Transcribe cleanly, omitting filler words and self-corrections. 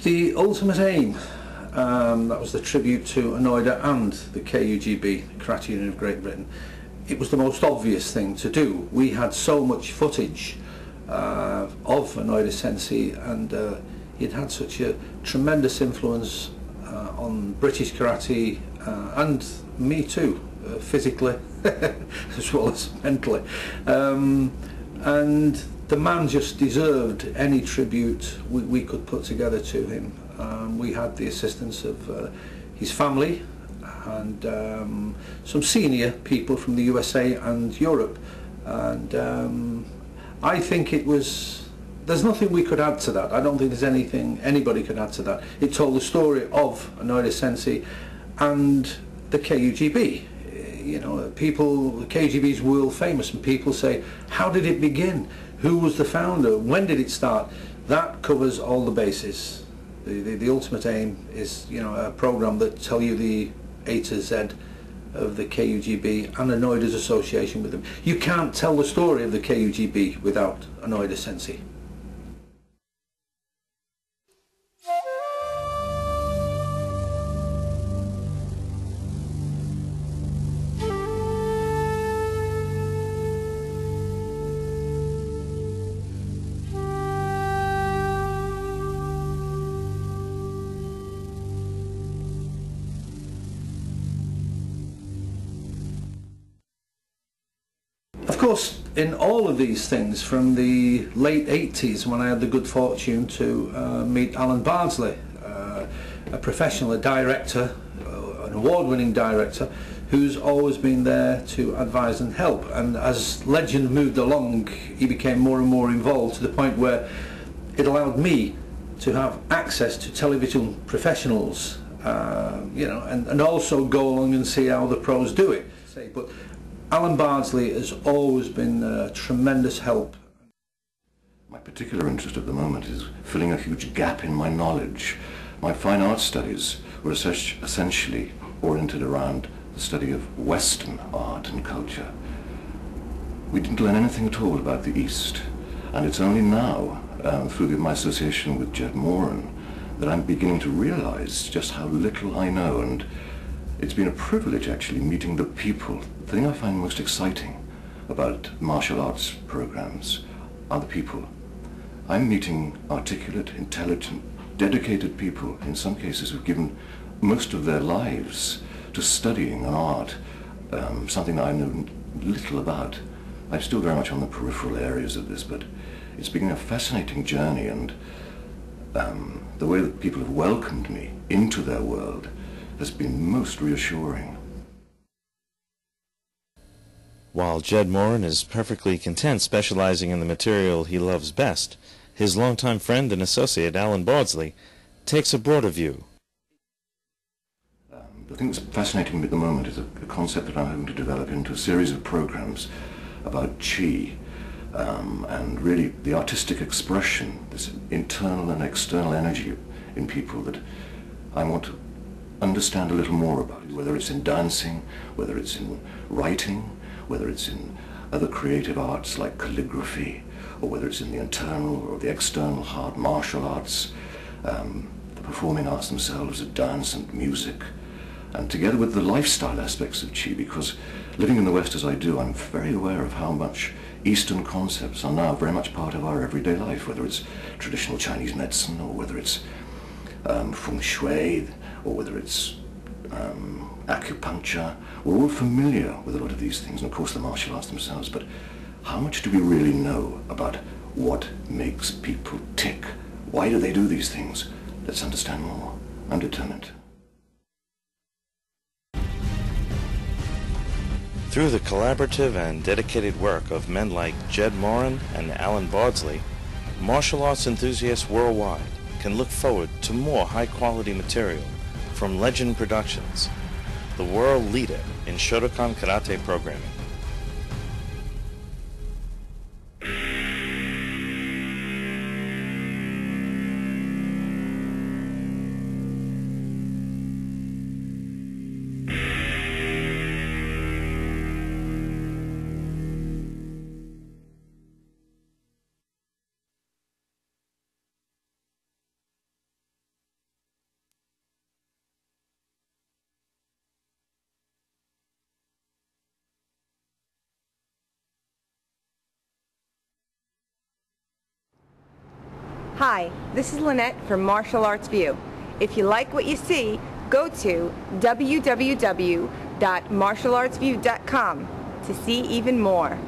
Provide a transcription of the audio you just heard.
The ultimate aim, that was the tribute to Anoida and the KUGB, the Karate Union of Great Britain. It was the most obvious thing to do. We had so much footage of Anoida Sensei, and he'd had such a tremendous influence on British karate and me too, physically as well as mentally. And the man just deserved any tribute we could put together to him. We had the assistance of his family and some senior people from the USA and Europe, and I think it was, there's nothing we could add to that. I don't think there's anything anybody could add to that. It told the story of Anoida Sensei and the KUGB. You know, people, the KGB is world famous, and people say, how did it begin? Who was the founder? When did it start? That covers all the bases. The ultimate aim is, you know, a program that tell you the A to Z of the KUGB and Anoida's association with them. You can't tell the story of the KUGB without Anoida Sensei. Of course, in all of these things, from the late 80s, when I had the good fortune to meet Alan Bardsley, a professional, a director, an award-winning director, who's always been there to advise and help. And as Legend moved along, he became more and more involved, to the point where it allowed me to have access to television professionals, you know, and also go along and see how the pros do it. But Alan Bardsley has always been a tremendous help. My particular interest at the moment is filling a huge gap in my knowledge. My fine arts studies were essentially oriented around the study of Western art and culture. We didn't learn anything at all about the East, and it's only now, through my association with Jed Moran, that I'm beginning to realize just how little I know. And it's been a privilege actually meeting the people. The thing I find most exciting about martial arts programs are the people. I'm meeting articulate, intelligent, dedicated people, in some cases who've given most of their lives to studying an art, something that I know little about. I'm still very much on the peripheral areas of this, but it's been a fascinating journey, and the way that people have welcomed me into their world has been most reassuring. While Jed Moran is perfectly content specializing in the material he loves best, his longtime friend and associate Alan Bardsley takes a broader view. The thing that's fascinating me at the moment is a concept that I'm hoping to develop into a series of programs about Qi, and really the artistic expression, this internal and external energy in people that I want to understand a little more about, whether it's in dancing, whether it's in writing, whether it's in other creative arts like calligraphy, or whether it's in the internal or the external hard martial arts, the performing arts themselves of dance and music, and together with the lifestyle aspects of Qi, because living in the West as I do, I'm very aware of how much Eastern concepts are now very much part of our everyday life, whether it's traditional Chinese medicine, or whether it's feng shui, or whether it's acupuncture. We're all familiar with a lot of these things, and of course the martial arts themselves, but how much do we really know about what makes people tick? Why do they do these things? Let's understand more. I'm determined. Through the collaborative and dedicated work of men like Jed Moran and Alan Bardsley, martial arts enthusiasts worldwide can look forward to more high-quality material from Legend Productions, the world leader in Shotokan karate programming. Hi, this is Lynette from Martial Arts View. If you like what you see, go to www.martialartsview.com to see even more.